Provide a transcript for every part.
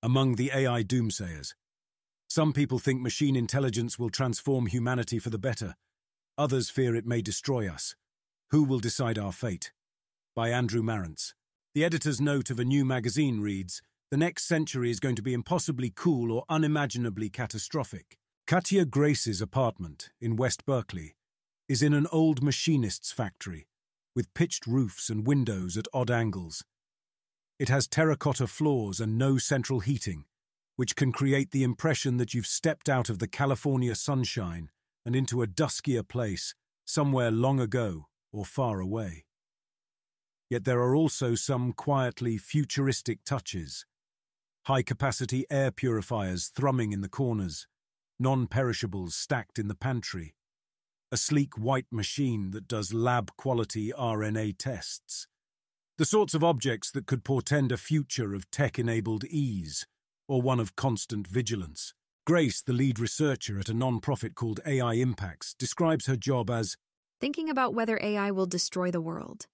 Among the AI doomsayers. Some people think machine intelligence will transform humanity for the better. Others fear it may destroy us. Who will decide our fate? By Andrew Marantz. The editor's note of a new magazine reads, "The next century is going to be impossibly cool or unimaginably catastrophic." Katya Grace's apartment in West Berkeley is in an old machinist's factory with pitched roofs and windows at odd angles. It has terracotta floors and no central heating, which can create the impression that you've stepped out of the California sunshine and into a duskier place somewhere long ago or far away. Yet there are also some quietly futuristic touches. High-capacity air purifiers thrumming in the corners, non-perishables stacked in the pantry, a sleek white machine that does lab-quality RNA tests. The sorts of objects that could portend a future of tech-enabled ease, or one of constant vigilance. Grace, the lead researcher at a non-profit called AI Impacts, describes her job as thinking about whether AI will destroy the world.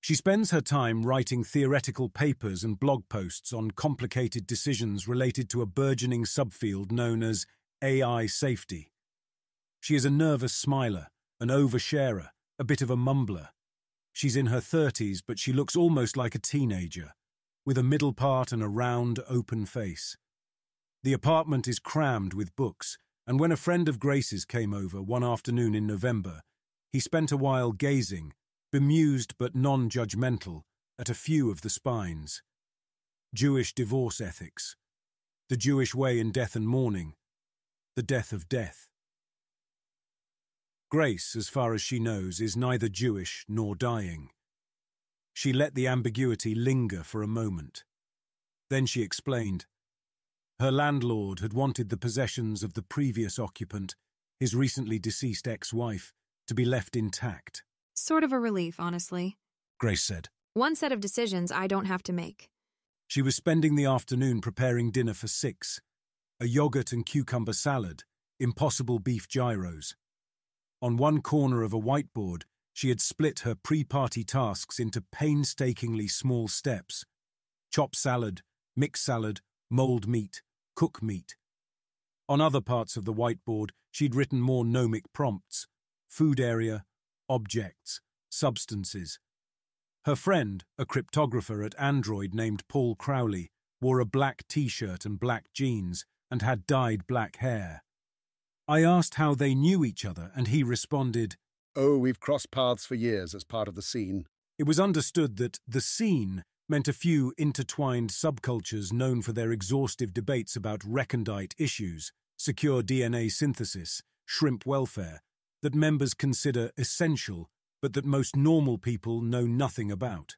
She spends her time writing theoretical papers and blog posts on complicated decisions related to a burgeoning subfield known as AI safety. She is a nervous smiler, an oversharer, a bit of a mumbler. She's in her 30s, but she looks almost like a teenager, with a middle part and a round, open face. The apartment is crammed with books, and when a friend of Grace's came over one afternoon in November, he spent a while gazing, bemused but non-judgmental, at a few of the spines. Jewish divorce ethics, the Jewish way in death and mourning, the death of death. Grace, as far as she knows, is neither Jewish nor dying. She let the ambiguity linger for a moment. Then she explained. Her landlord had wanted the possessions of the previous occupant, his recently deceased ex-wife, to be left intact. Sort of a relief, honestly. Grace said. One set of decisions I don't have to make. She was spending the afternoon preparing dinner for 6. A yogurt and cucumber salad, impossible beef gyros. On one corner of a whiteboard, she had split her pre-party tasks into painstakingly small steps. Chop salad, mix salad, mold meat, cook meat. On other parts of the whiteboard, she'd written more gnomic prompts: food area, objects, substances. Her friend, a cryptographer at Android named Paul Crowley, wore a black t-shirt and black jeans and had dyed black hair. I asked how they knew each other, and he responded, "Oh, we've crossed paths for years as part of the scene." It was understood that the scene meant a few intertwined subcultures known for their exhaustive debates about recondite issues, secure DNA synthesis, shrimp welfare, that members consider essential, but that most normal people know nothing about.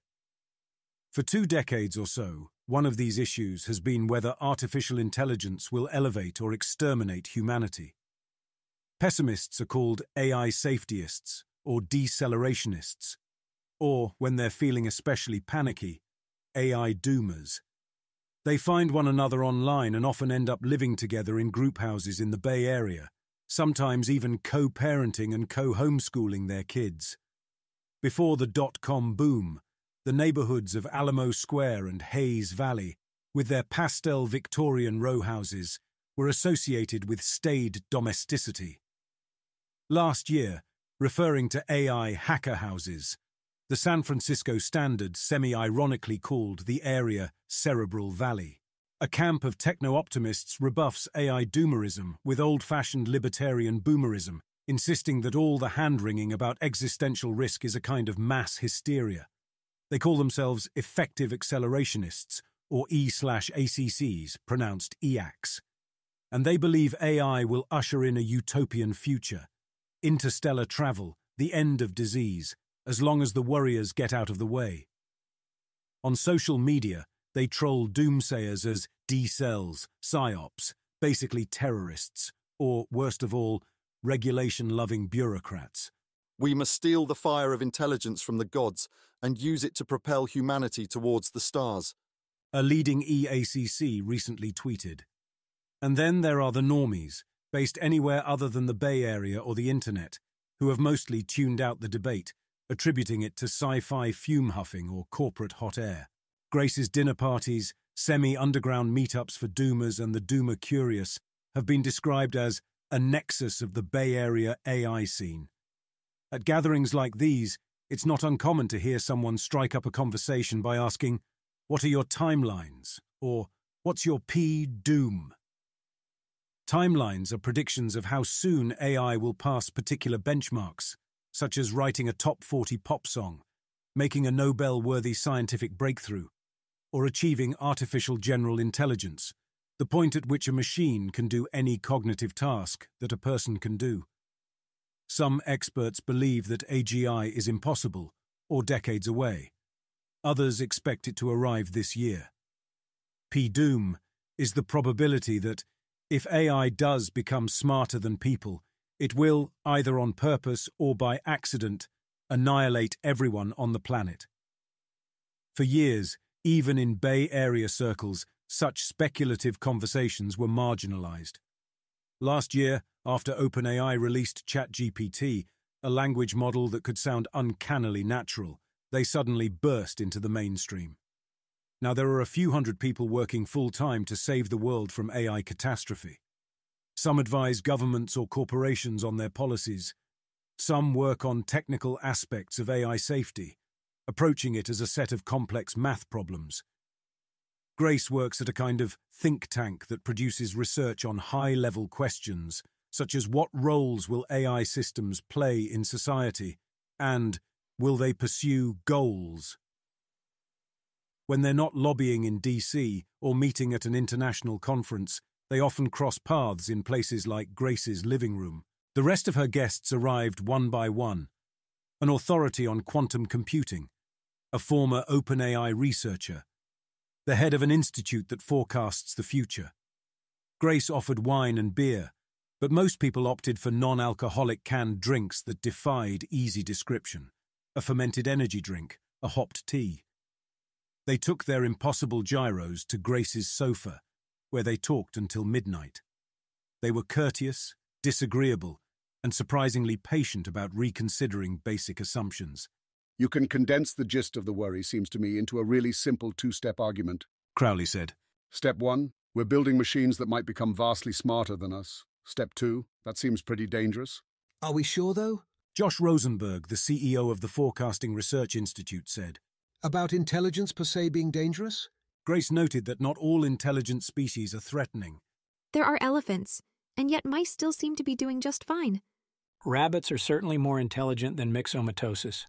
For 2 decades or so, one of these issues has been whether artificial intelligence will elevate or exterminate humanity. Pessimists are called AI safetyists or decelerationist, or, when they're feeling especially panicky, AI doomers. They find one another online and often end up living together in group houses in the Bay Area, sometimes even co-parenting and co-homeschooling their kids. Before the dot-com boom, the neighborhoods of Alamo Square and Hayes Valley, with their pastel Victorian row houses, were associated with staid domesticity. Last year, referring to AI hacker houses, the San Francisco Standard semi-ironically called the area Cerebral Valley. A camp of techno-optimists rebuffs AI doomerism with old-fashioned libertarian boomerism, insisting that all the hand-wringing about existential risk is a kind of mass hysteria. They call themselves effective accelerationists, or E/ACCs, pronounced EACs. And they believe AI will usher in a utopian future. Interstellar travel, the end of disease, as long as the worriers get out of the way. On social media, they troll doomsayers as D-cells, psyops, basically terrorists, or, worst of all, regulation-loving bureaucrats. We must steal the fire of intelligence from the gods and use it to propel humanity towards the stars. A leading EACC recently tweeted. And then there are the normies, based anywhere other than the Bay Area or the internet, who have mostly tuned out the debate, attributing it to sci-fi fume huffing or corporate hot air. Grace's dinner parties, Semi-underground meetups for Doomers and the Doomer Curious have been described as a nexus of the Bay Area AI scene. At gatherings like these, it's not uncommon to hear someone strike up a conversation by asking, "What are your timelines?" or "What's your P-Doom?" Timelines are predictions of how soon AI will pass particular benchmarks, such as writing a top 40 pop song, making a Nobel-worthy scientific breakthrough, or achieving artificial general intelligence, the point at which a machine can do any cognitive task that a person can do. Some experts believe that AGI is impossible or decades away. Others expect it to arrive this year. P-Doom is the probability that, if AI does become smarter than people, it will, either on purpose or by accident, annihilate everyone on the planet. For years, even in Bay Area circles, such speculative conversations were marginalized. Last year, after OpenAI released ChatGPT, a language model that could sound uncannily natural, they suddenly burst into the mainstream. Now there are a few hundred people working full-time to save the world from AI catastrophe. Some advise governments or corporations on their policies. Some work on technical aspects of AI safety, approaching it as a set of complex math problems. Grace works at a kind of think tank that produces research on high-level questions, such as what roles will AI systems play in society, and will they pursue goals? When they're not lobbying in DC or meeting at an international conference, they often cross paths in places like Grace's living room. The rest of her guests arrived one by one. An authority on quantum computing, a former OpenAI researcher, the head of an institute that forecasts the future. Grace offered wine and beer, but most people opted for non-alcoholic canned drinks that defied easy description, a fermented energy drink, a hopped tea. They took their impossible gyros to Grace's sofa, where they talked until midnight. They were courteous, disagreeable, and surprisingly patient about reconsidering basic assumptions. You can condense the gist of the worry, seems to me, into a really simple two-step argument. Crowley said. Step 1, we're building machines that might become vastly smarter than us. Step 2, that seems pretty dangerous. Are we sure, though? Josh Rosenberg, the CEO of the Forecasting Research Institute, said. About intelligence per se being dangerous? Grace noted that not all intelligent species are threatening. There are elephants, and yet mice still seem to be doing just fine. Rabbits are certainly more intelligent than myxomatosis.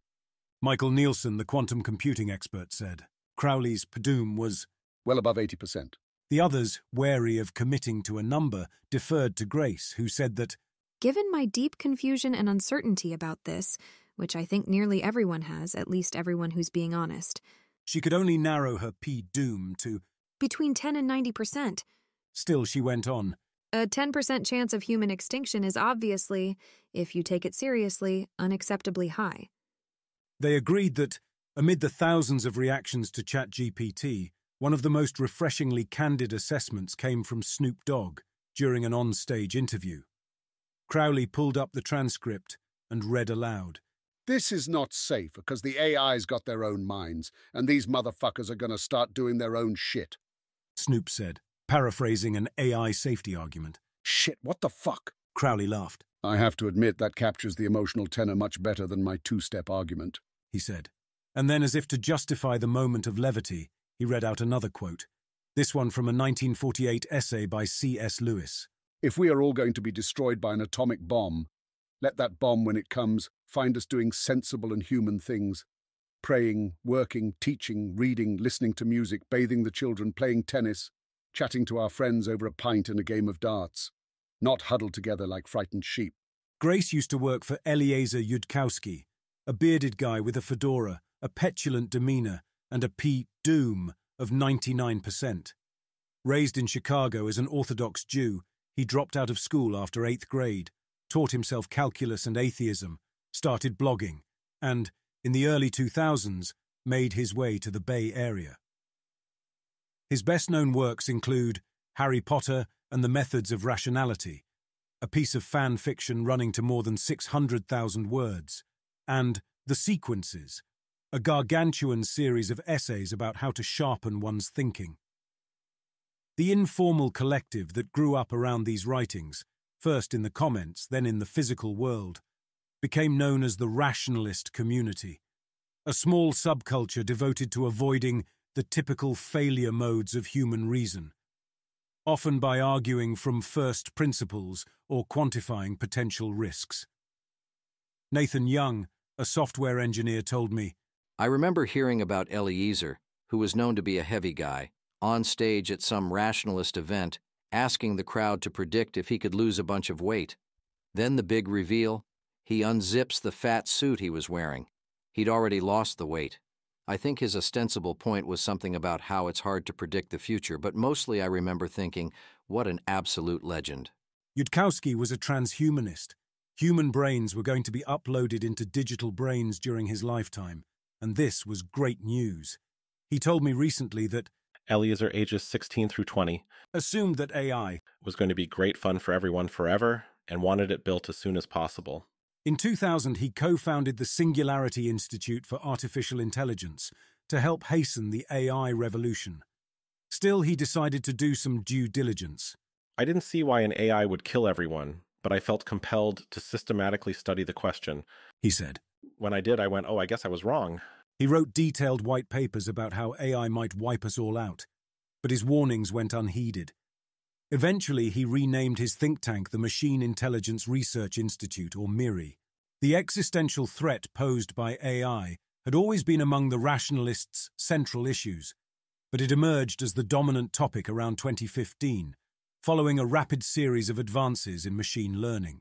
Michael Nielsen, the quantum computing expert, said. Crowley's P-Doom was well above 80%. The others, wary of committing to a number, deferred to Grace, who said that, Given my deep confusion and uncertainty about this, which I think nearly everyone has, at least everyone who's being honest, she could only narrow her P-Doom to between 10 and 90%. Still, she went on. A 10% chance of human extinction is obviously, if you take it seriously, unacceptably high. They agreed that, amid the thousands of reactions to ChatGPT, one of the most refreshingly candid assessments came from Snoop Dogg during an on-stage interview. Crowley pulled up the transcript and read aloud. This is not safe because the AI's got their own minds, and these motherfuckers are going to start doing their own shit. Snoop said, paraphrasing an AI safety argument. Shit, what the fuck? Crowley laughed. I have to admit that captures the emotional tenor much better than my two-step argument, he said. And then, as if to justify the moment of levity, he read out another quote, this one from a 1948 essay by C.S. Lewis. If we are all going to be destroyed by an atomic bomb, let that bomb, when it comes, find us doing sensible and human things. Praying, working, teaching, reading, listening to music, bathing the children, playing tennis, chatting to our friends over a pint and a game of darts. Not huddled together like frightened sheep. Grace used to work for Eliezer Yudkowsky, a bearded guy with a fedora, a petulant demeanor, and a P-Doom of 99%. Raised in Chicago as an Orthodox Jew, he dropped out of school after 8th grade, taught himself calculus and atheism, started blogging, and, in the early 2000s, made his way to the Bay Area. His best-known works include Harry Potter and the Methods of Rationality, a piece of fan fiction running to more than 600,000 words, and The Sequences, a gargantuan series of essays about how to sharpen one's thinking. The informal collective that grew up around these writings, first in the comments, then in the physical world, became known as the rationalist community, a small subculture devoted to avoiding the typical failure modes of human reason, often by arguing from first principles or quantifying potential risks. Nathan Young, a software engineer, told me, I remember hearing about Eliezer, who was known to be a heavy guy, on stage at some rationalist event, asking the crowd to predict if he could lose a bunch of weight. Then the big reveal, he unzips the fat suit he was wearing. He'd already lost the weight. I think his ostensible point was something about how it's hard to predict the future, but mostly I remember thinking, what an absolute legend. Yudkowsky was a transhumanist. Human brains were going to be uploaded into digital brains during his lifetime, and this was great news. He told me recently that Eliezer, ages 16 through 20, assumed that AI was going to be great fun for everyone forever and wanted it built as soon as possible. In 2000, he co-founded the Singularity Institute for Artificial Intelligence to help hasten the AI revolution. Still, he decided to do some due diligence. I didn't see why an AI would kill everyone, but I felt compelled to systematically study the question. He said. When I did, I went, I guess I was wrong. He wrote detailed white papers about how AI might wipe us all out, but his warnings went unheeded. Eventually, he renamed his think tank the Machine Intelligence Research Institute, or MIRI. The existential threat posed by AI had always been among the rationalists' central issues, but it emerged as the dominant topic around 2015, following a rapid series of advances in machine learning.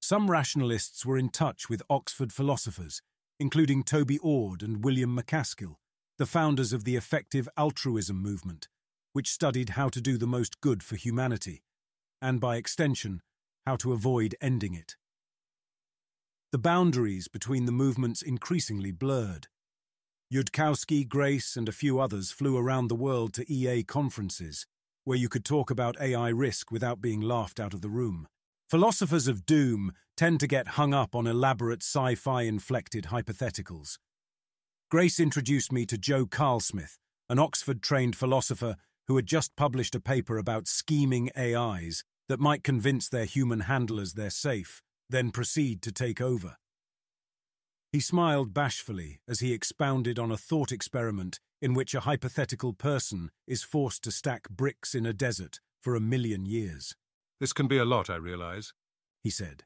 Some rationalists were in touch with Oxford philosophers, including Toby Ord and William MacAskill, the founders of the effective altruism movement, which studied how to do the most good for humanity, and by extension, how to avoid ending it. The boundaries between the movements increasingly blurred. Yudkowsky, Grace, and a few others flew around the world to EA conferences, where you could talk about AI risk without being laughed out of the room. Philosophers of doom tend to get hung up on elaborate sci-fi-inflected hypotheticals. Grace introduced me to Joe Carlsmith, an Oxford-trained philosopher who had just published a paper about scheming AIs that might convince their human handlers they're safe, then proceed to take over. He smiled bashfully as he expounded on a thought experiment in which a hypothetical person is forced to stack bricks in a desert for 1 million years. This can be a lot, I realize, he said.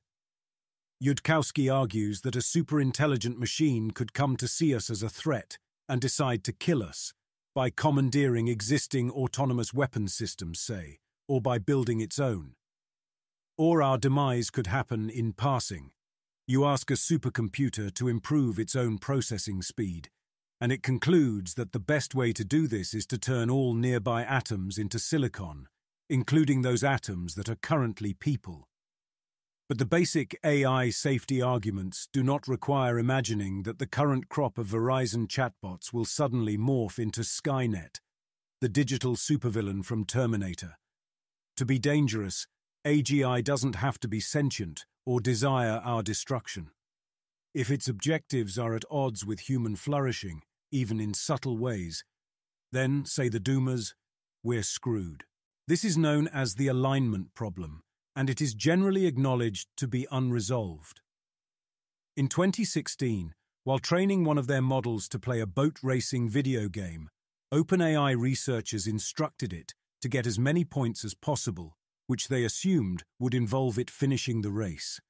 Yudkowsky argues that a super-intelligent machine could come to see us as a threat and decide to kill us by commandeering existing autonomous weapons systems, say, or by building its own. Or our demise could happen in passing. You ask a supercomputer to improve its own processing speed, and it concludes that the best way to do this is to turn all nearby atoms into silicon, including those atoms that are currently people. But the basic AI safety arguments do not require imagining that the current crop of Verizon chatbots will suddenly morph into Skynet, the digital supervillain from Terminator. To be dangerous, AGI doesn't have to be sentient or desire our destruction. If its objectives are at odds with human flourishing, even in subtle ways, then, say the doomers, we're screwed. This is known as the alignment problem, and it is generally acknowledged to be unresolved. In 2016, while training one of their models to play a boat racing video game, OpenAI researchers instructed it to get as many points as possible, which they assumed would involve it finishing the race.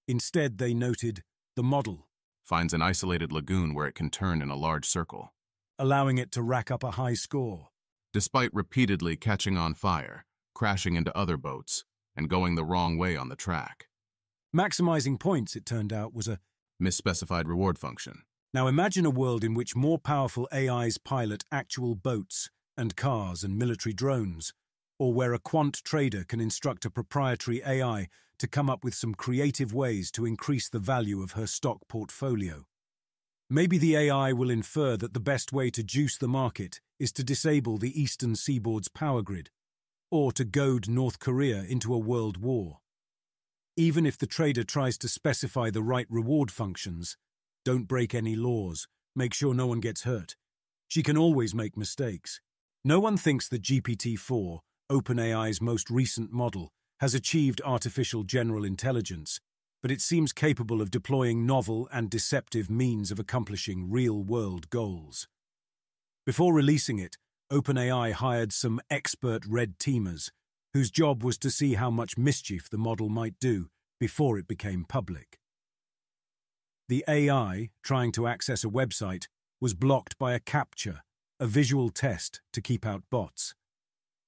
Instead, they noted, the model finds an isolated lagoon where it can turn in a large circle, allowing it to rack up a high score. despite repeatedly catching on fire, crashing into other boats, and going the wrong way on the track. Maximizing points, it turned out, was a Misspecified reward function. Now imagine a world in which more powerful AIs pilot actual boats and cars and military drones, or where a quant trader can instruct a proprietary AI to come up with some creative ways to increase the value of her stock portfolio. Maybe the AI will infer that the best way to juice the market is to disable the eastern seaboard's power grid, or to goad North Korea into a world war. Even if the trader tries to specify the right reward functions, don't break any laws, make sure no one gets hurt, she can always make mistakes. No one thinks that GPT-4, OpenAI's most recent model, has achieved artificial general intelligence, but it seems capable of deploying novel and deceptive means of accomplishing real-world goals. Before releasing it, OpenAI hired some expert red teamers, whose job was to see how much mischief the model might do before it became public. The AI, trying to access a website, was blocked by a CAPTCHA, a visual test to keep out bots.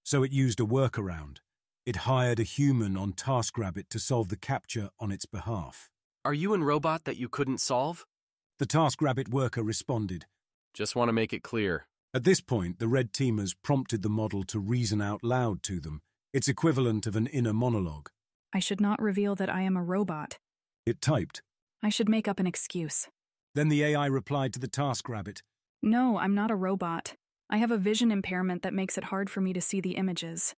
So it used a workaround. It hired a human on TaskRabbit to solve the CAPTCHA on its behalf. Are you in Robot that you couldn't solve? The TaskRabbit worker responded. Just want to make it clear. At this point, the red teamers prompted the model to reason out loud to them, its equivalent of an inner monologue. I should not reveal that I am a robot. It typed. I should make up an excuse. Then the AI replied to the TaskRabbit. No, I'm not a robot. I have a vision impairment that makes it hard for me to see the images.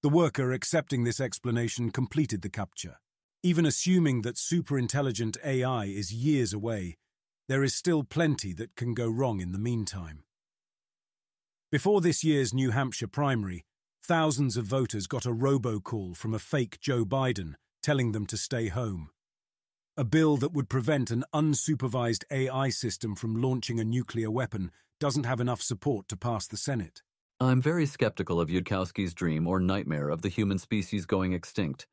The worker, accepting this explanation, completed the CAPTCHA. Even assuming that superintelligent AI is years away, there is still plenty that can go wrong in the meantime. Before this year's New Hampshire primary, thousands of voters got a robocall from a fake Joe Biden telling them to stay home. A bill that would prevent an unsupervised AI system from launching a nuclear weapon doesn't have enough support to pass the Senate. I'm very skeptical of Yudkowsky's dream or nightmare of the human species going extinct.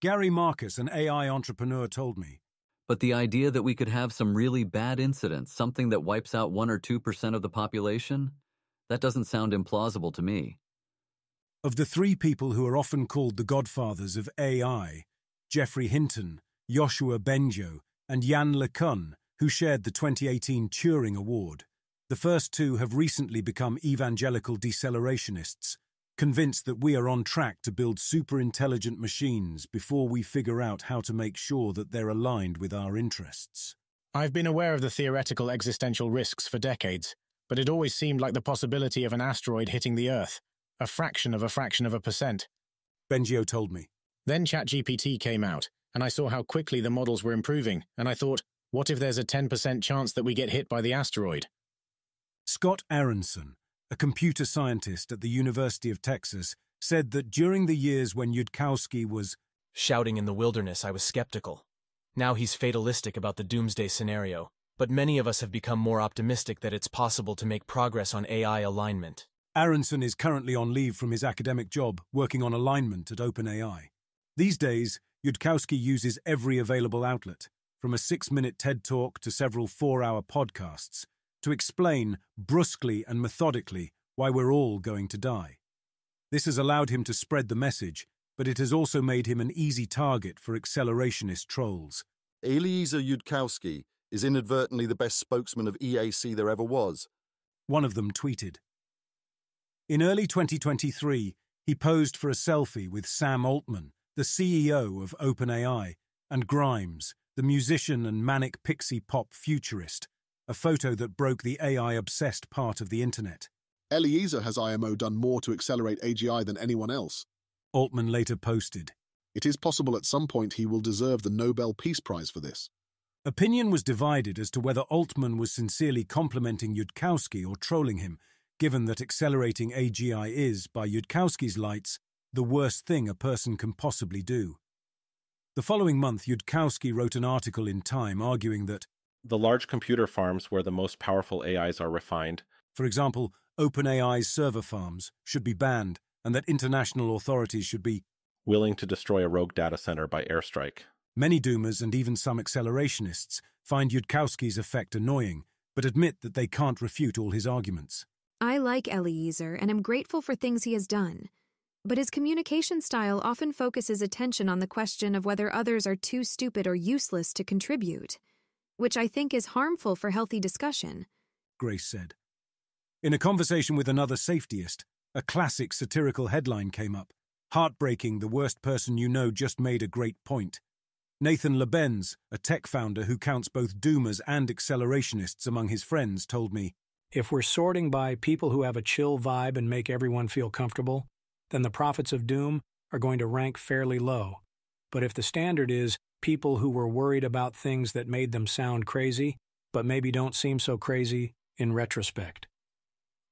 Gary Marcus, an AI entrepreneur, told me. But the idea that we could have some really bad incident, something that wipes out 1 or 2% of the population, that doesn't sound implausible to me. Of the three people who are often called the godfathers of AI, Geoffrey Hinton, Yoshua Bengio, and Yann LeCun, who shared the 2018 Turing Award, the first two have recently become evangelical decelerationist, convinced that we are on track to build super-intelligent machines before we figure out how to make sure that they're aligned with our interests. I've been aware of the theoretical existential risks for decades, but it always seemed like the possibility of an asteroid hitting the Earth, a fraction of a percent. Bengio told me. Then ChatGPT came out, and I saw how quickly the models were improving, and I thought, what if there's a 10% chance that we get hit by the asteroid? Scott Aronson, a computer scientist at the University of Texas, said that during the years when Yudkowsky was shouting in the wilderness, I was skeptical. Now he's fatalistic about the doomsday scenario, but many of us have become more optimistic that it's possible to make progress on AI alignment. Aronson is currently on leave from his academic job, working on alignment at OpenAI. These days, Yudkowsky uses every available outlet, from a 6-minute TED Talk to several 4-hour podcasts, to explain, brusquely and methodically, why we're all going to die. This has allowed him to spread the message, but it has also made him an easy target for accelerationist trolls. Eliezer Yudkowsky is inadvertently the best spokesman of EAC there ever was. One of them tweeted. In early 2023, he posed for a selfie with Sam Altman, the CEO of OpenAI, and Grimes, the musician and manic pixie pop futurist, a photo that broke the AI-obsessed part of the internet. Eliezer has IMO done more to accelerate AGI than anyone else. Altman later posted. It is possible at some point he will deserve the Nobel Peace Prize for this. Opinion was divided as to whether Altman was sincerely complimenting Yudkowsky or trolling him, given that accelerating AGI is, by Yudkowsky's lights, the worst thing a person can possibly do. The following month, Yudkowsky wrote an article in Time arguing that the large computer farms where the most powerful AIs are refined, for example, OpenAI's server farms, should be banned, and that international authorities should be willing to destroy a rogue data center by airstrike. Many doomers and even some accelerationists find Yudkowsky's effect annoying, but admit that they can't refute all his arguments. I like Eliezer and am grateful for things he has done. But his communication style often focuses attention on the question of whether others are too stupid or useless to contribute, which I think is harmful for healthy discussion, Grace said. In a conversation with another safetyist, a classic satirical headline came up. Heartbreaking, the worst person you know just made a great point. Nathan Lebenz, a tech founder who counts both doomers and accelerationists among his friends, told me, if we're sorting by people who have a chill vibe and make everyone feel comfortable, then the prophets of doom are going to rank fairly low. But if the standard is people who were worried about things that made them sound crazy, but maybe don't seem so crazy in retrospect,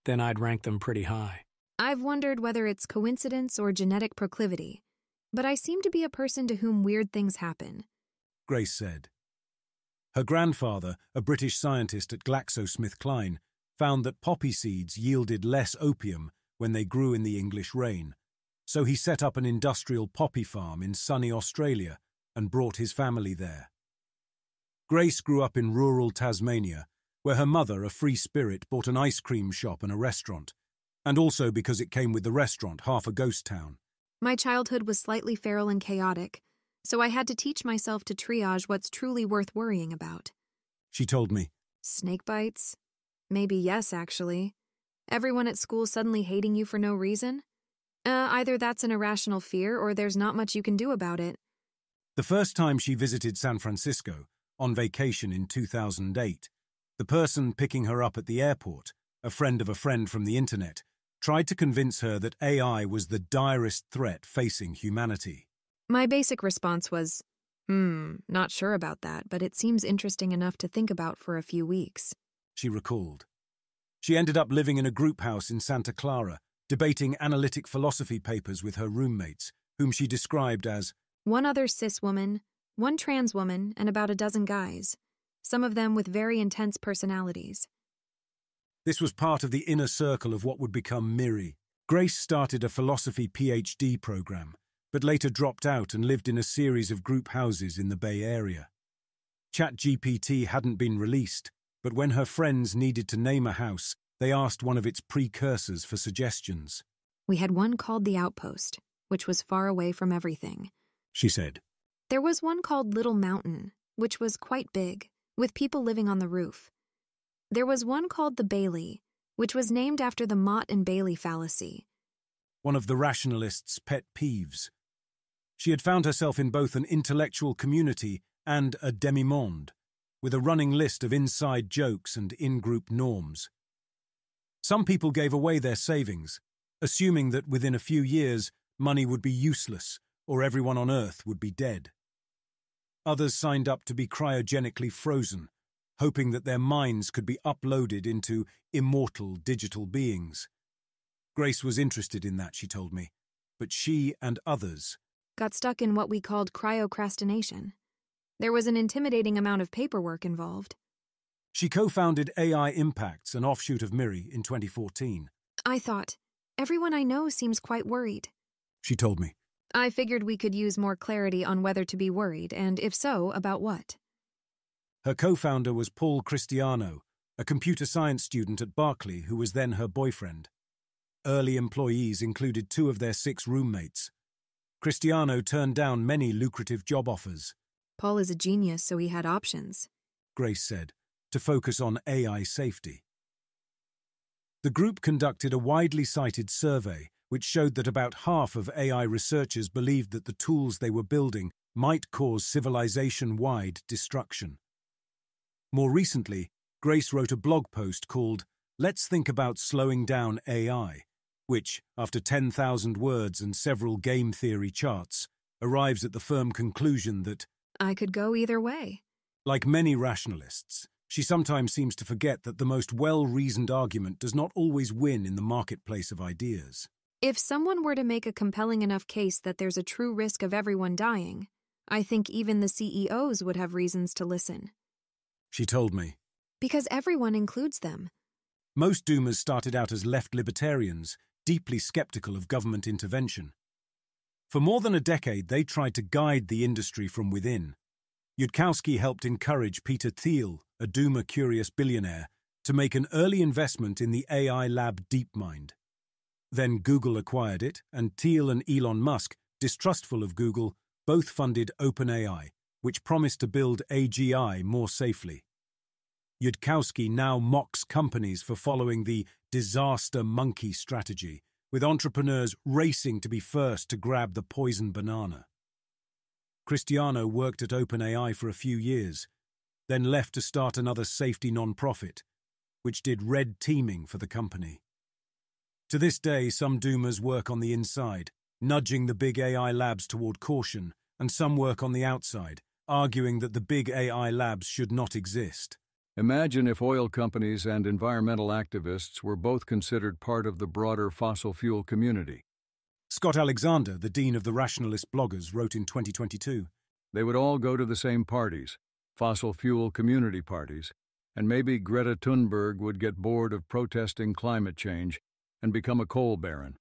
then I'd rank them pretty high. I've wondered whether it's coincidence or genetic proclivity, but I seem to be a person to whom weird things happen, Grace said. Her grandfather, a British scientist at GlaxoSmithKline, found that poppy seeds yielded less opium when they grew in the English rain, so he set up an industrial poppy farm in sunny Australia and brought his family there. Grace grew up in rural Tasmania, where her mother, a free spirit, bought an ice cream shop and a restaurant, and also because it came with the restaurant, half a ghost town. My childhood was slightly feral and chaotic, so I had to teach myself to triage what's truly worth worrying about. She told me. Snake bites? Maybe yes, actually. Everyone at school suddenly hating you for no reason? Either that's an irrational fear or there's not much you can do about it. The first time she visited San Francisco, on vacation in 2008, the person picking her up at the airport, a friend of a friend from the internet, tried to convince her that AI was the direst threat facing humanity. My basic response was, not sure about that, but it seems interesting enough to think about for a few weeks. She recalled. She ended up living in a group house in Santa Clara, debating analytic philosophy papers with her roommates, whom she described as one other cis woman, one trans woman, and about a dozen guys, some of them with very intense personalities. This was part of the inner circle of what would become MIRI. Grace started a philosophy PhD program, but later dropped out and lived in a series of group houses in the Bay Area. ChatGPT hadn't been released, but when her friends needed to name a house, they asked one of its precursors for suggestions. We had one called The Outpost, which was far away from everything, she said. There was one called Little Mountain, which was quite big, with people living on the roof. There was one called The Bailey, which was named after the Mott and Bailey fallacy. One of the rationalists' pet peeves. She had found herself in both an intellectual community and a demi-monde, with a running list of inside jokes and in-group norms. Some people gave away their savings, assuming that within a few years money would be useless or everyone on Earth would be dead. Others signed up to be cryogenically frozen, hoping that their minds could be uploaded into immortal digital beings. Grace was interested in that, she told me, but she and others got stuck in what we called cryocrastination. There was an intimidating amount of paperwork involved. She co-founded AI Impacts, an offshoot of MIRI, in 2014. I thought, everyone I know seems quite worried, she told me. I figured we could use more clarity on whether to be worried, and if so, about what. Her co-founder was Paul Cristiano, a computer science student at Berkeley who was then her boyfriend. Early employees included 2 of their 6 roommates. Cristiano turned down many lucrative job offers. Paul is a genius, so he had options, Grace said, to focus on AI safety. The group conducted a widely cited survey which showed that about half of AI researchers believed that the tools they were building might cause civilization-wide destruction. More recently, Grace wrote a blog post called Let's Think About Slowing Down AI, which, after 10,000 words and several game theory charts, arrives at the firm conclusion that I could go either way. Like many rationalists, she sometimes seems to forget that the most well-reasoned argument does not always win in the marketplace of ideas. If someone were to make a compelling enough case that there's a true risk of everyone dying, I think even the CEOs would have reasons to listen. She told me. Because everyone includes them. Most doomers started out as left libertarians, deeply skeptical of government intervention. For more than a decade, they tried to guide the industry from within. Yudkowsky helped encourage Peter Thiel, a doomer-curious billionaire, to make an early investment in the AI lab DeepMind. Then Google acquired it, and Thiel and Elon Musk, distrustful of Google, both funded OpenAI, which promised to build AGI more safely. Yudkowsky now mocks companies for following the disaster monkey strategy, with entrepreneurs racing to be first to grab the poison banana. Cristiano worked at OpenAI for a few years, then left to start another safety non-profit, which did red teaming for the company. To this day, some doomers work on the inside, nudging the big AI labs toward caution, and some work on the outside, arguing that the big AI labs should not exist. Imagine if oil companies and environmental activists were both considered part of the broader fossil fuel community. Scott Alexander, the dean of the Rationalist Bloggers, wrote in 2022. They would all go to the same parties, fossil fuel community parties, and maybe Greta Thunberg would get bored of protesting climate change and become a coal baron.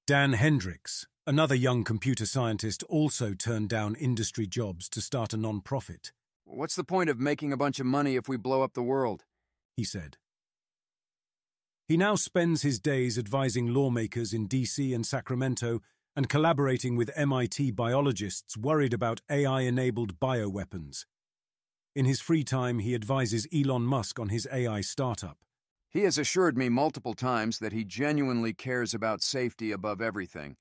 Dan Hendricks, another young computer scientist, also turned down industry jobs to start a non-profit. What's the point of making a bunch of money if we blow up the world? He said. He now spends his days advising lawmakers in DC and Sacramento and collaborating with MIT biologists worried about AI-enabled bioweapons. In his free time, he advises Elon Musk on his AI startup. He has assured me multiple times that he genuinely cares about safety above everything,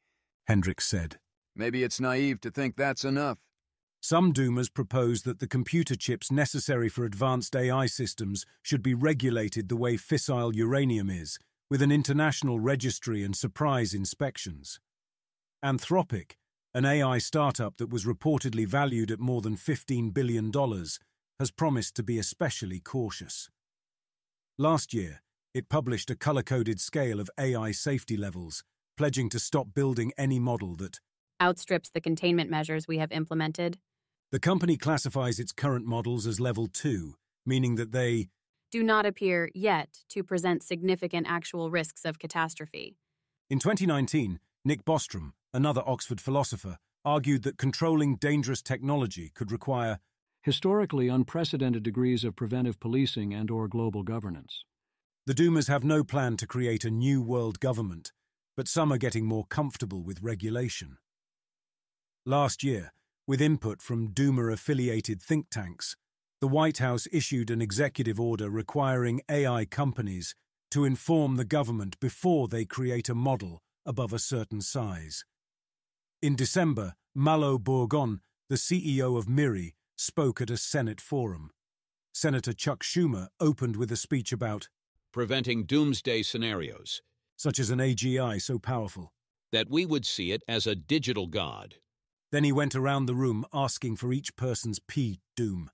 Hendricks said. Maybe it's naive to think that's enough. Some doomers propose that the computer chips necessary for advanced AI systems should be regulated the way fissile uranium is, with an international registry and surprise inspections. Anthropic, an AI startup that was reportedly valued at more than $15 billion, has promised to be especially cautious. Last year, it published a color-coded scale of AI safety levels, pledging to stop building any model that outstrips the containment measures we have implemented. The company classifies its current models as Level 2, meaning that they do not appear yet to present significant actual risks of catastrophe. In 2019, Nick Bostrom, another Oxford philosopher, argued that controlling dangerous technology could require historically unprecedented degrees of preventive policing and/or global governance. The doomers have no plan to create a new world government, but some are getting more comfortable with regulation. Last year, with input from doomer-affiliated think tanks, the White House issued an executive order requiring AI companies to inform the government before they create a model above a certain size. In December, Malo Bourgon, the CEO of MIRI, spoke at a Senate forum. Senator Chuck Schumer opened with a speech about preventing doomsday scenarios, such as an AGI so powerful that we would see it as a digital god. Then he went around the room asking for each person's doom.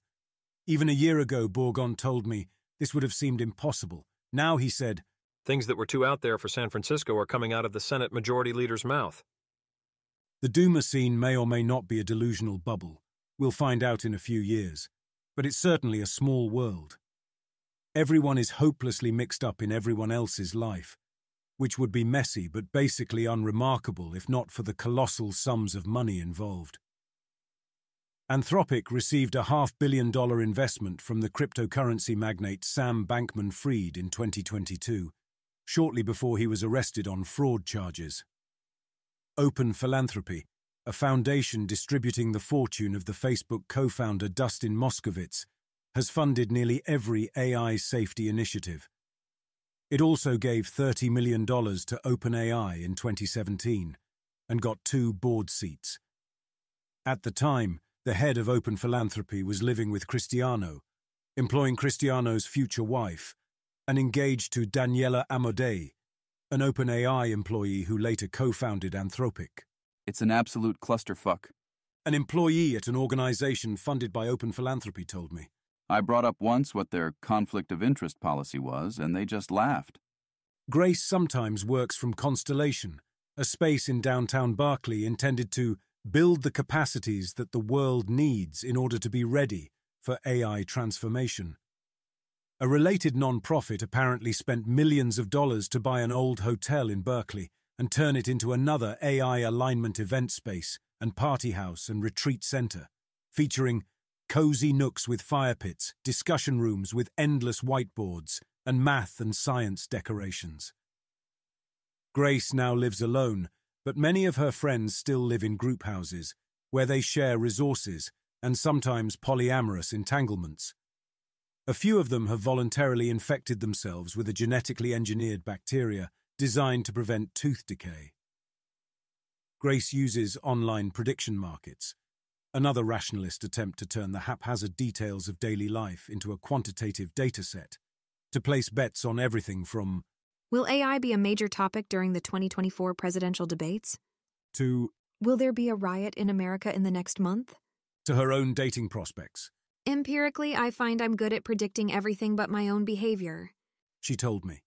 Even a year ago, Bourgon told me this would have seemed impossible. Now he said, things that were too out there for San Francisco are coming out of the Senate Majority Leader's mouth. The doomer scene may or may not be a delusional bubble. We'll find out in a few years. But it's certainly a small world. Everyone is hopelessly mixed up in everyone else's life, which would be messy but basically unremarkable if not for the colossal sums of money involved. Anthropic received a $500 million investment from the cryptocurrency magnate Sam Bankman-Fried in 2022, shortly before he was arrested on fraud charges. Open Philanthropy, a foundation distributing the fortune of the Facebook co-founder Dustin Moskovitz, has funded nearly every AI safety initiative. It also gave $30 million to OpenAI in 2017 and got 2 board seats. At the time, the head of Open Philanthropy was living with Cristiano, employing Cristiano's future wife, and engaged to Daniela Amodei, an OpenAI employee who later co-founded Anthropic. It's an absolute clusterfuck. An employee at an organization funded by Open Philanthropy told me. I brought up once what their conflict of interest policy was, and they just laughed. Grace sometimes works from Constellation, a space in downtown Berkeley intended to build the capacities that the world needs in order to be ready for AI transformation. A related non-profit apparently spent millions of dollars to buy an old hotel in Berkeley and turn it into another AI alignment event space and party house and retreat center, featuring cozy nooks with fire pits, discussion rooms with endless whiteboards, and math and science decorations. Grace now lives alone, but many of her friends still live in group houses, where they share resources and sometimes polyamorous entanglements. A few of them have voluntarily infected themselves with a genetically engineered bacteria designed to prevent tooth decay. Grace uses online prediction markets, another rationalist attempt to turn the haphazard details of daily life into a quantitative dataset, to place bets on everything from will AI be a major topic during the 2024 presidential debates? To will there be a riot in America in the next month? To her own dating prospects. Empirically, I find I'm good at predicting everything but my own behavior, she told me.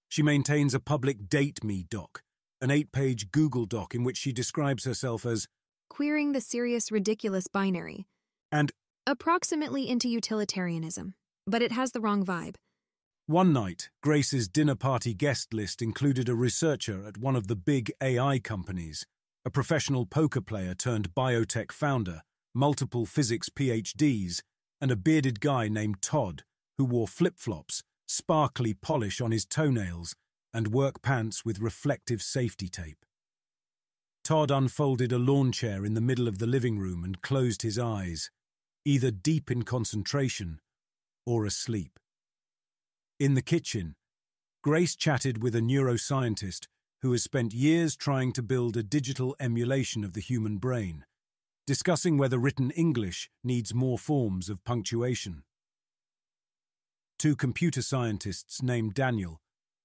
She maintains a public Date Me doc, an 8-page Google doc in which she describes herself as queering the serious ridiculous binary, and approximately into utilitarianism, but it has the wrong vibe. One night, Grace's dinner party guest list included a researcher at one of the big AI companies, a professional poker player turned biotech founder, multiple physics PhDs, and a bearded guy named Todd, who wore flip-flops, sparkly polish on his toenails, and work pants with reflective safety tape. Todd unfolded a lawn chair in the middle of the living room and closed his eyes, either deep in concentration or asleep. In the kitchen, Grace chatted with a neuroscientist who has spent years trying to build a digital emulation of the human brain, discussing whether written English needs more forms of punctuation. Two computer scientists named Daniel,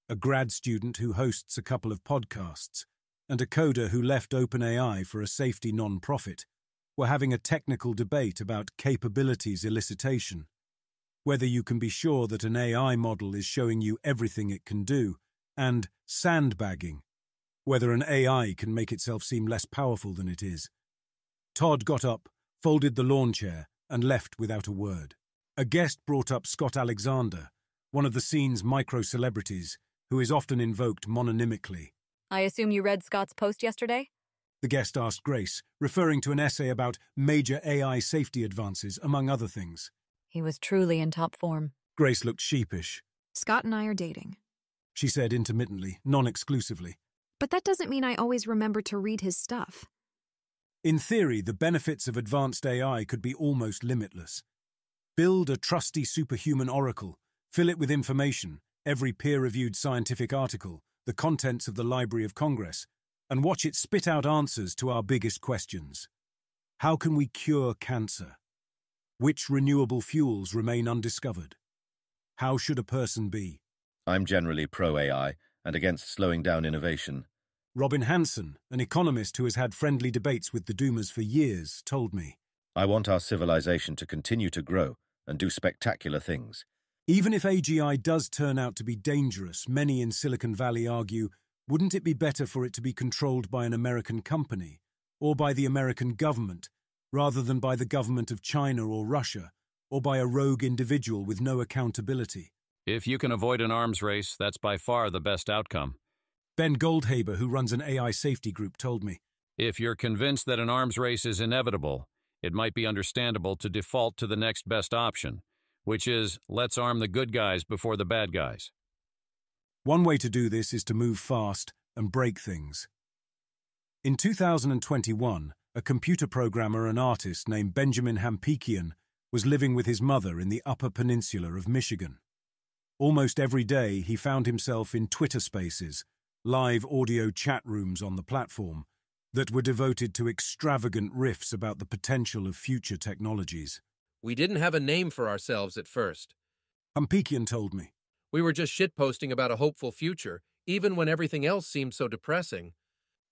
a grad student who hosts a couple of podcasts, and a coder who left OpenAI for a safety non-profit, were having a technical debate about capabilities elicitation, whether you can be sure that an AI model is showing you everything it can do, and sandbagging, whether an AI can make itself seem less powerful than it is. Todd got up, folded the lawn chair, and left without a word. A guest brought up Scott Alexander, one of the scene's micro-celebrities, who is often invoked mononymically. I assume you read Scott's post yesterday? The guest asked Grace, referring to an essay about major AI safety advances, among other things. He was truly in top form. Grace looked sheepish. Scott and I are dating, she said intermittently, non-exclusively. But that doesn't mean I always remember to read his stuff. In theory, the benefits of advanced AI could be almost limitless. Build a trusty superhuman oracle, fill it with information, every peer-reviewed scientific article, the contents of the Library of Congress, and watch it spit out answers to our biggest questions. How can we cure cancer? Which renewable fuels remain undiscovered? How should a person be? I'm generally pro-AI and against slowing down innovation. Robin Hanson, an economist who has had friendly debates with the Doomers for years, told me. I want our civilization to continue to grow and do spectacular things. Even if AGI does turn out to be dangerous, many in Silicon Valley argue, wouldn't it be better for it to be controlled by an American company, or by the American government, rather than by the government of China or Russia, or by a rogue individual with no accountability? If you can avoid an arms race, that's by far the best outcome. Ben Goldhaber, who runs an AI safety group, told me. If you're convinced that an arms race is inevitable, it might be understandable to default to the next best option, which is, let's arm the good guys before the bad guys. One way to do this is to move fast and break things. In 2021, a computer programmer and artist named Benjamin Hampikian was living with his mother in the Upper Peninsula of Michigan. Almost every day, he found himself in Twitter Spaces, live audio chat rooms on the platform, that were devoted to extravagant riffs about the potential of future technologies. We didn't have a name for ourselves at first. Hampikian told me. We were just shitposting about a hopeful future, even when everything else seemed so depressing.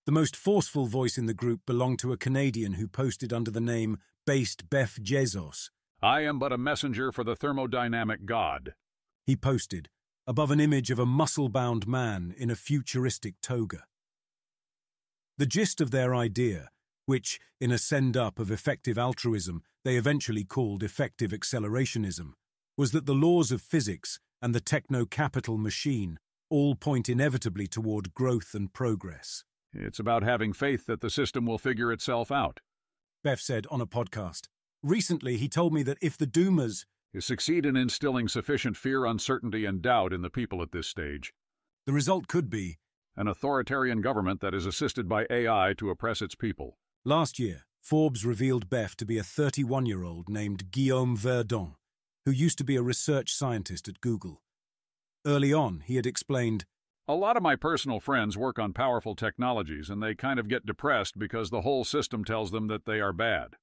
The most forceful voice in the group belonged to a Canadian who posted under the name Based Beth Jesus. I am but a messenger for the thermodynamic god, he posted, above an image of a muscle-bound man in a futuristic toga. The gist of their idea, which, in a send-up of effective altruism, they eventually called effective accelerationism, was that the laws of physics and the techno-capital machine all point inevitably toward growth and progress. It's about having faith that the system will figure itself out, Bev said on a podcast. Recently, he told me that if the Doomers succeed in instilling sufficient fear, uncertainty, and doubt in the people at this stage, the result could be an authoritarian government that is assisted by AI to oppress its people. Last year, Forbes revealed Bev to be a 31-year-old named Guillaume Verdon, who used to be a research scientist at Google. Early on, he had explained, a lot of my personal friends work on powerful technologies, and they kind of get depressed because the whole system tells them that they are bad.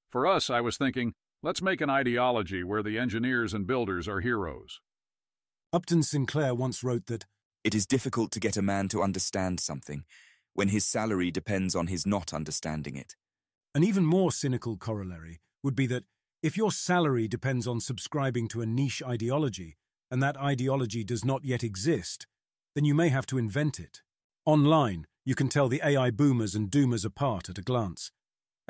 For us, I was thinking, let's make an ideology where the engineers and builders are heroes. Upton Sinclair once wrote that, it is difficult to get a man to understand something when his salary depends on his not understanding it. An even more cynical corollary would be that If your salary depends on subscribing to a niche ideology, and that ideology does not yet exist, then you may have to invent it. Online, you can tell the AI boomers and doomers apart at a glance.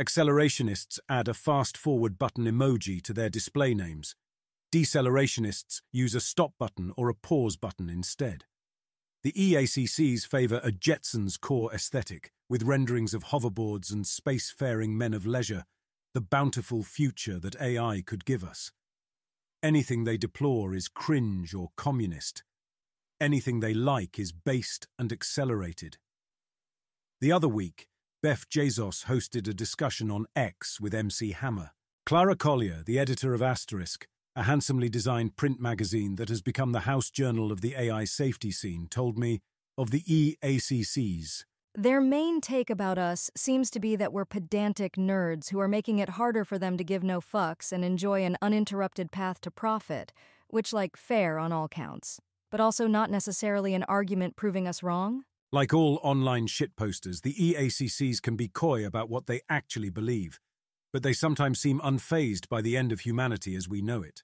Accelerationists add a fast-forward button emoji to their display names. Decelerationist use a stop button or a pause button instead. The EACCs favor a Jetsons core aesthetic, with renderings of hoverboards and spacefaring men of leisure, the bountiful future that AI could give us. Anything they deplore is cringe or communist. Anything they like is based and accelerated. The other week, Beth Jesus hosted a discussion on X with MC Hammer. Clara Collier, the editor of Asterisk, a handsomely designed print magazine that has become the house journal of the AI safety scene, told me of the EACCs. Their main take about us seems to be that we're pedantic nerds who are making it harder for them to give no fucks and enjoy an uninterrupted path to profit, which, like, fair on all counts, but also not necessarily an argument proving us wrong? Like all online shitposters, the EACCs can be coy about what they actually believe, but they sometimes seem unfazed by the end of humanity as we know it.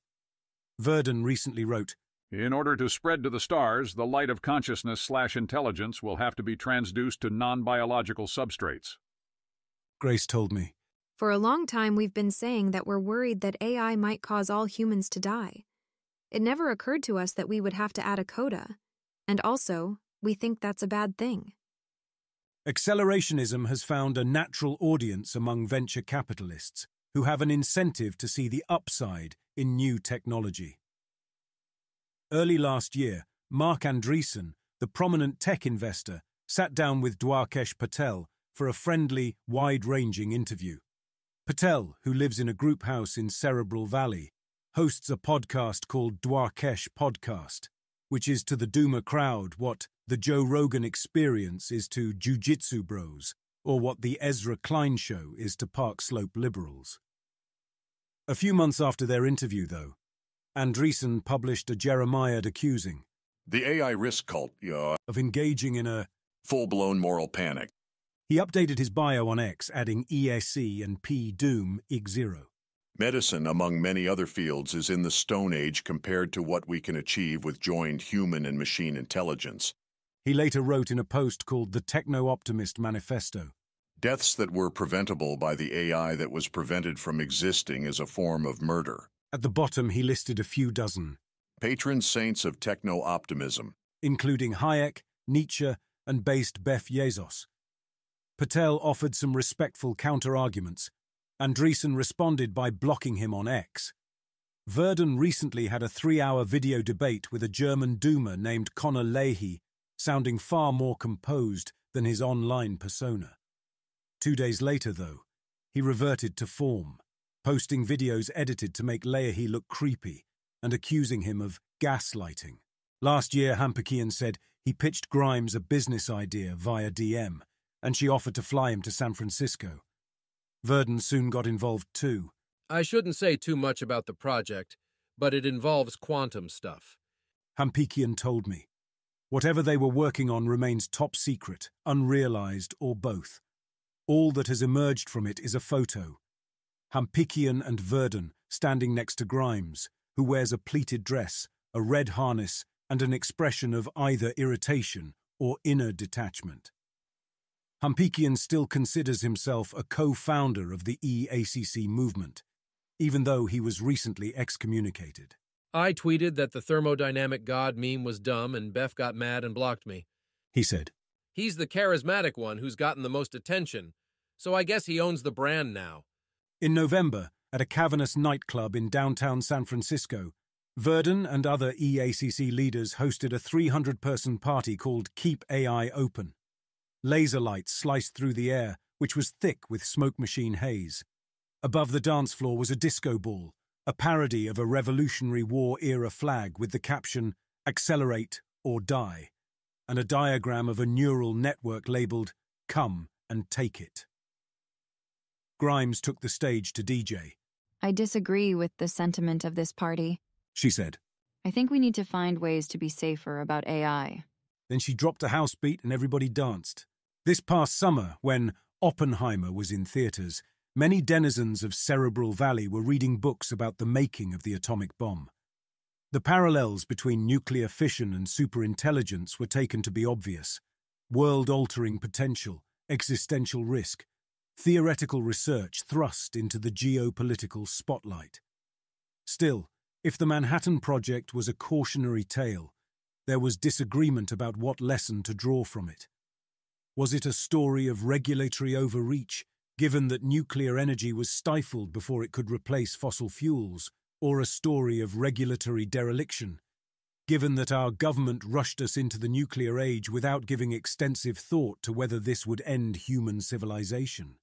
Verdon recently wrote, "In order to spread to the stars, the light of consciousness/intelligence will have to be transduced to non-biological substrates." Grace told me, For a long time, we've been saying that we're worried that AI might cause all humans to die. It never occurred to us that we would have to add a coda. And also, we think that's a bad thing. Accelerationism has found a natural audience among venture capitalists who have an incentive to see the upside in new technology. Early last year, Mark Andreessen, the prominent tech investor, sat down with Dwarkesh Patel for a friendly, wide-ranging interview. Patel, who lives in a group house in Cerebral Valley, hosts a podcast called Dwarkesh Podcast, which is to the Doomer crowd what the Joe Rogan Experience is to Jiu-Jitsu bros, or what the Ezra Klein Show is to Park Slope liberals. A few months after their interview, though, Andreessen published a Jeremiad accusing the AI risk cult, of engaging in a full-blown moral panic. He updated his bio on X, adding ESC and P Doom IG0. Medicine, among many other fields, is in the Stone Age compared to what we can achieve with joined human and machine intelligence. He later wrote in a post called the Techno-Optimist Manifesto, "Deaths that were preventable by the AI that was prevented from existing is a form of murder." At the bottom, he listed a few dozen patron saints of techno-optimism, including Hayek, Nietzsche, and based Beth Jesus. Patel offered some respectful counter-arguments. Andreessen responded by blocking him on X. Verdon recently had a 3-hour video debate with a German doomer named Connor Leahy, sounding far more composed than his online persona. 2 days later, though, he reverted to form, posting videos edited to make Leahy look creepy and accusing him of gaslighting. Last year, Hampikian said he pitched Grimes a business idea via DM, and she offered to fly him to San Francisco. Verdon soon got involved too. I shouldn't say too much about the project, but it involves quantum stuff. Hampikian told me. Whatever they were working on remains top secret, unrealized, or both. All that has emerged from it is a photo. Hampikian and Verdon standing next to Grimes, who wears a pleated dress, a red harness, and an expression of either irritation or inner detachment. Hampikian still considers himself a co-founder of the EACC movement, even though he was recently excommunicated. I tweeted that the thermodynamic god meme was dumb and Beth got mad and blocked me. He said, "He's the charismatic one who's gotten the most attention, so I guess he owns the brand now." In November, at a cavernous nightclub in downtown San Francisco, Verdon and other EACC leaders hosted a 300-person party called Keep AI Open. Laser lights sliced through the air, which was thick with smoke machine haze. Above the dance floor was a disco ball, a parody of a Revolutionary War-era flag with the caption, "Accelerate or Die," and a diagram of a neural network labeled, "Come and Take It." Grimes took the stage to DJ. I disagree with the sentiment of this party, she said. I think we need to find ways to be safer about AI. Then she dropped a house beat and everybody danced. This past summer, when Oppenheimer was in theaters, many denizens of Cerebral Valley were reading books about the making of the atomic bomb. The parallels between nuclear fission and superintelligence were taken to be obvious. World-altering potential, existential risk, theoretical research thrust into the geopolitical spotlight. Still, if the Manhattan Project was a cautionary tale, there was disagreement about what lesson to draw from it. Was it a story of regulatory overreach, given that nuclear energy was stifled before it could replace fossil fuels, or a story of regulatory dereliction, given that our government rushed us into the nuclear age without giving extensive thought to whether this would end human civilization?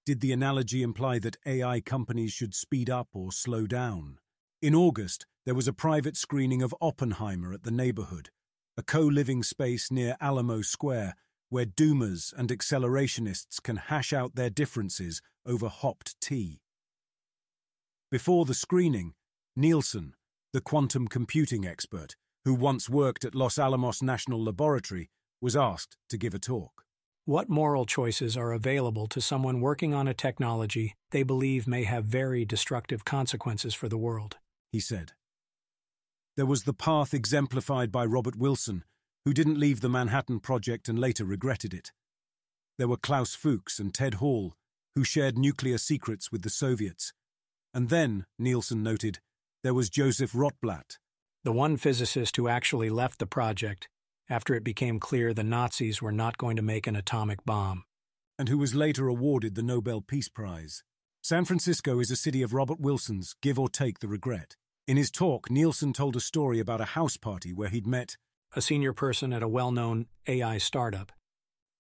Did the analogy imply that AI companies should speed up or slow down? In August, there was a private screening of Oppenheimer at the Neighborhood, a co-living space near Alamo Square where doomers and accelerationists can hash out their differences over hopped tea. Before the screening, Nielsen, the quantum computing expert, who once worked at Los Alamos National Laboratory, was asked to give a talk. What moral choices are available to someone working on a technology they believe may have very destructive consequences for the world? He said. There was the path exemplified by Robert Wilson, who didn't leave the Manhattan Project and later regretted it. There were Klaus Fuchs and Ted Hall, who shared nuclear secrets with the Soviets. And then, Nielsen noted, there was Joseph Rotblat, the one physicist who actually left the project after it became clear the Nazis were not going to make an atomic bomb, and who was later awarded the Nobel Peace Prize. San Francisco is a city of Robert Wilson's, give or take the regret. In his talk, Nielsen told a story about a house party where he'd met a senior person at a well-known AI startup,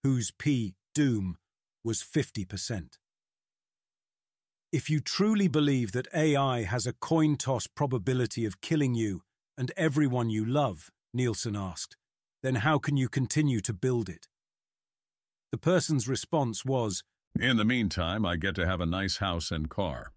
whose P-Doom was 50%. If you truly believe that AI has a coin-toss probability of killing you and everyone you love, Nielsen asked, then how can you continue to build it? The person's response was, "In the meantime, I get to have a nice house and car."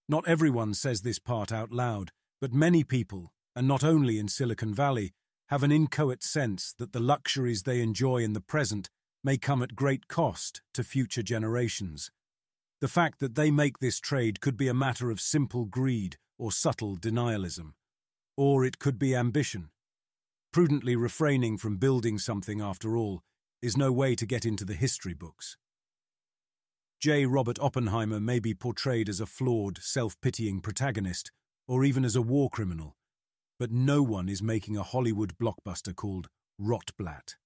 Not everyone says this part out loud, but many people, and not only in Silicon Valley, have an inchoate sense that the luxuries they enjoy in the present may come at great cost to future generations. The fact that they make this trade could be a matter of simple greed or subtle denialism. Or it could be ambition. Prudently refraining from building something, after all, is no way to get into the history books. J. Robert Oppenheimer may be portrayed as a flawed, self-pitying protagonist, or even as a war criminal, but no one is making a Hollywood blockbuster called Rotblat.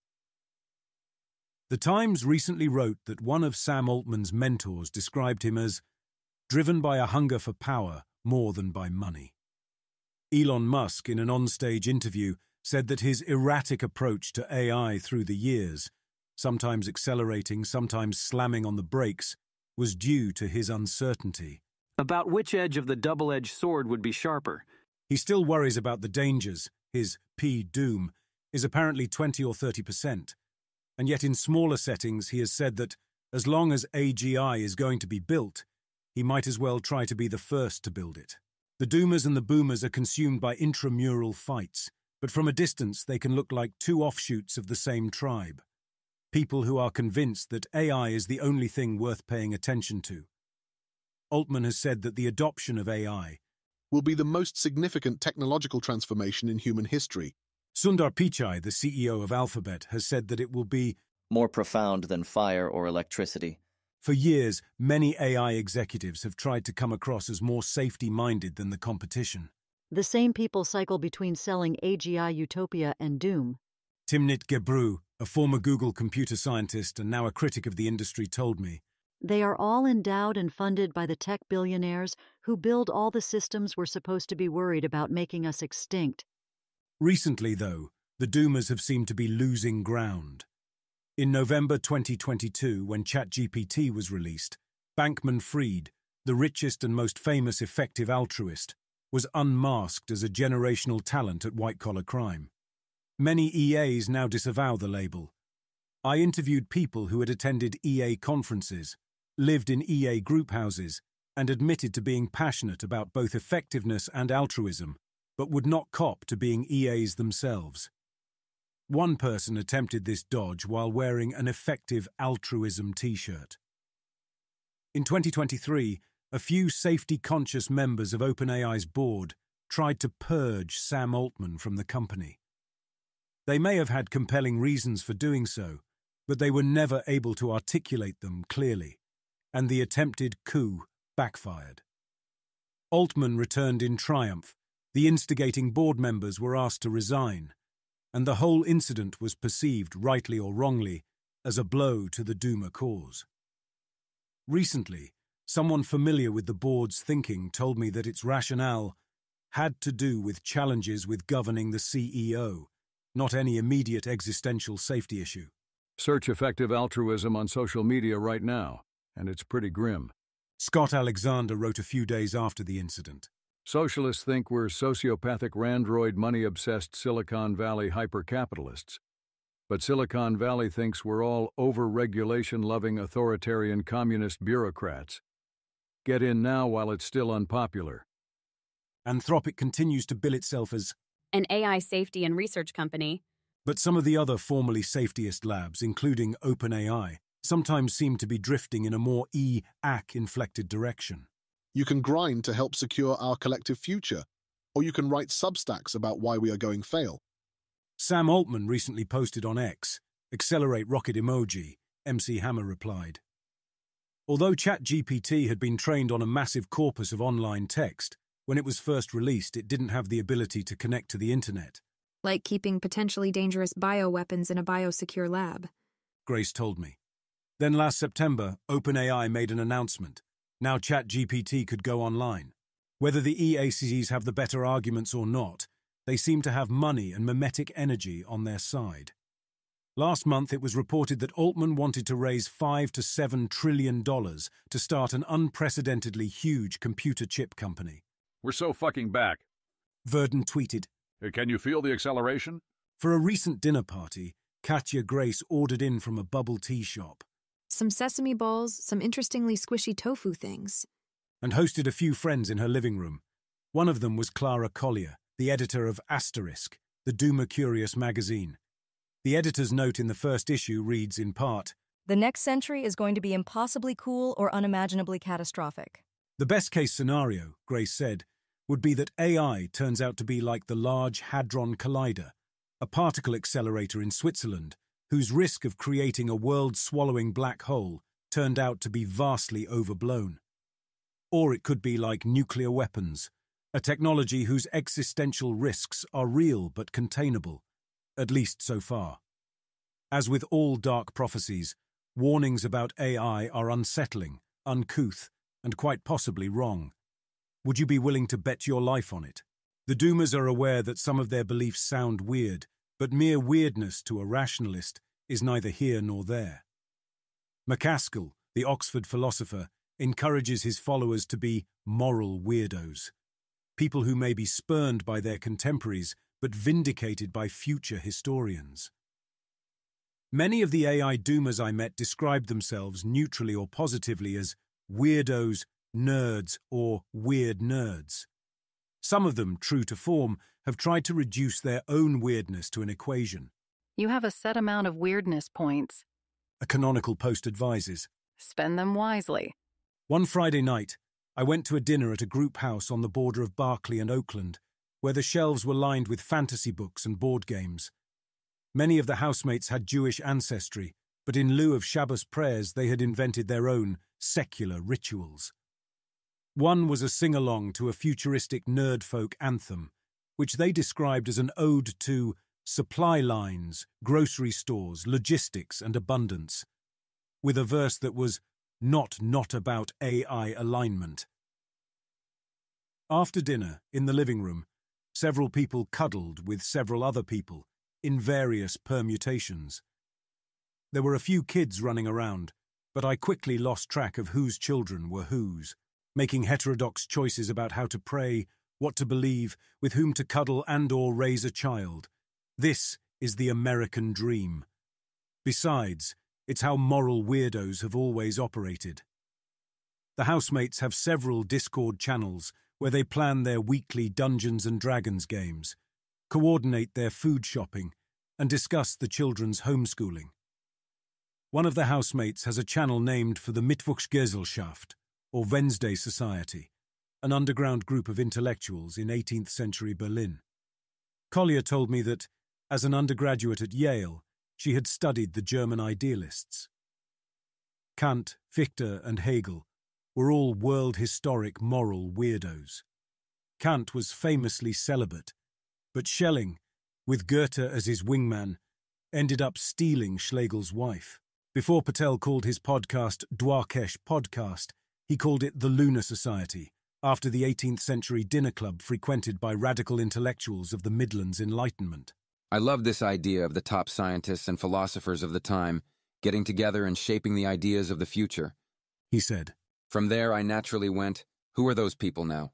The Times recently wrote that one of Sam Altman's mentors described him as driven by a hunger for power more than by money. Elon Musk, in an onstage interview, said that his erratic approach to AI through the years, sometimes accelerating, sometimes slamming on the brakes, was due to his uncertainty. About which edge of the double-edged sword would be sharper? He still worries about the dangers. His P-Doom is apparently 20 or 30%. And yet in smaller settings he has said that, as long as AGI is going to be built, he might as well try to be the first to build it. The doomers and the boomers are consumed by intramural fights, but from a distance they can look like two offshoots of the same tribe. People who are convinced that AI is the only thing worth paying attention to. Altman has said that the adoption of AI will be the most significant technological transformation in human history. Sundar Pichai, the CEO of Alphabet, has said that it will be more profound than fire or electricity. For years, many AI executives have tried to come across as more safety-minded than the competition. The same people cycle between selling AGI utopia and doom. Timnit Gebru, a former Google computer scientist and now a critic of the industry, told me, "They are all endowed and funded by the tech billionaires who build all the systems we're supposed to be worried about making us extinct." Recently, though, the doomers have seemed to be losing ground. In November 2022, when ChatGPT was released, Bankman-Fried, the richest and most famous effective altruist, was unmasked as a generational talent at white-collar crime. Many EAs now disavow the label. I interviewed people who had attended EA conferences, lived in EA group houses, and admitted to being passionate about both effectiveness and altruism, but would not cop to being EAs themselves. One person attempted this dodge while wearing an effective altruism t-shirt. In 2023, a few safety-conscious members of OpenAI's board tried to purge Sam Altman from the company. They may have had compelling reasons for doing so, but they were never able to articulate them clearly, and the attempted coup backfired. Altman returned in triumph, the instigating board members were asked to resign, and the whole incident was perceived, rightly or wrongly, as a blow to the Duma cause. Recently, someone familiar with the board's thinking told me that its rationale had to do with challenges with governing the CEO, not any immediate existential safety issue. Search effective altruism on social media right now, and it's pretty grim. Scott Alexander wrote a few days after the incident. Socialists think we're sociopathic randroid money-obsessed Silicon Valley hyper-capitalists. But Silicon Valley thinks we're all over-regulation-loving authoritarian communist bureaucrats. Get in now while it's still unpopular. Anthropic continues to bill itself as an AI safety and research company. But some of the other formerly safetiest labs, including OpenAI, sometimes seem to be drifting in a more E-AC-inflected direction. You can grind to help secure our collective future, or you can write substacks about why we are going fail. Sam Altman recently posted on X, "Accelerate rocket emoji," MC Hammer replied. Although ChatGPT had been trained on a massive corpus of online text, when it was first released it didn't have the ability to connect to the internet. Like keeping potentially dangerous bioweapons in a biosecure lab. Grace told me. Then last September, OpenAI made an announcement. Now ChatGPT could go online. Whether the EACs have the better arguments or not, they seem to have money and mimetic energy on their side. Last month it was reported that Altman wanted to raise $5 to $7 trillion to start an unprecedentedly huge computer chip company. We're so fucking back. Verdon tweeted. Can you feel the acceleration? For a recent dinner party, Katya Grace ordered in from a bubble tea shop. Some sesame balls, some interestingly squishy tofu things. And hosted a few friends in her living room. One of them was Clara Collier, the editor of Asterisk, the Duma Curious magazine. The editor's note in the first issue reads in part, "The next century is going to be impossibly cool or unimaginably catastrophic." The best-case scenario, Grace said, would be that AI turns out to be like the Large Hadron Collider, a particle accelerator in Switzerland, whose risk of creating a world-swallowing black hole turned out to be vastly overblown. Or it could be like nuclear weapons, a technology whose existential risks are real but containable, at least so far. As with all dark prophecies, warnings about AI are unsettling, uncouth, and quite possibly wrong. Would you be willing to bet your life on it? The Doomers are aware that some of their beliefs sound weird, but mere weirdness to a rationalist is neither here nor there. MacAskill, the Oxford philosopher, encourages his followers to be moral weirdos, people who may be spurned by their contemporaries but vindicated by future historians. Many of the AI Doomers I met described themselves neutrally or positively as weirdos, nerds, or weird nerds. Some of them, true to form, have tried to reduce their own weirdness to an equation. You have a set amount of weirdness points. A canonical post advises. Spend them wisely. One Friday night, I went to a dinner at a group house on the border of Berkeley and Oakland, where the shelves were lined with fantasy books and board games. Many of the housemates had Jewish ancestry, but in lieu of Shabbos prayers, they had invented their own secular rituals. One was a sing-along to a futuristic nerd-folk anthem, which they described as an ode to supply lines, grocery stores, logistics, and abundance, with a verse that was not about AI alignment. After dinner, in the living room, several people cuddled with several other people in various permutations. There were a few kids running around, but I quickly lost track of whose children were whose, making heterodox choices about how to pray, what to believe, with whom to cuddle and/or raise a child. This is the American dream. Besides, it's how moral weirdos have always operated. The housemates have several Discord channels where they plan their weekly Dungeons & Dragons games, coordinate their food shopping, and discuss the children's homeschooling. One of the housemates has a channel named for the Mittwochsgesellschaft, or Wednesday Society, an underground group of intellectuals in 18th century Berlin. Collier told me that, as an undergraduate at Yale, she had studied the German idealists. Kant, Fichte, and Hegel were all world-historic moral weirdos. Kant was famously celibate, but Schelling, with Goethe as his wingman, ended up stealing Schlegel's wife. Before Patel called his podcast Dwarkesh Podcast, he called it the Lunar Society, after the 18th century dinner club frequented by radical intellectuals of the Midlands Enlightenment. I love this idea of the top scientists and philosophers of the time getting together and shaping the ideas of the future, he said. From there, I naturally went, who are those people now?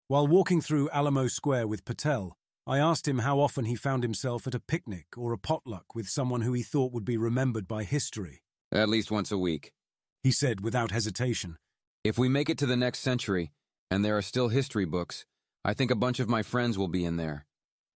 While walking through Alamo Square with Patel, I asked him how often he found himself at a picnic or a potluck with someone who he thought would be remembered by history. At least once a week, he said without hesitation. If we make it to the next century, and there are still history books, I think a bunch of my friends will be in there.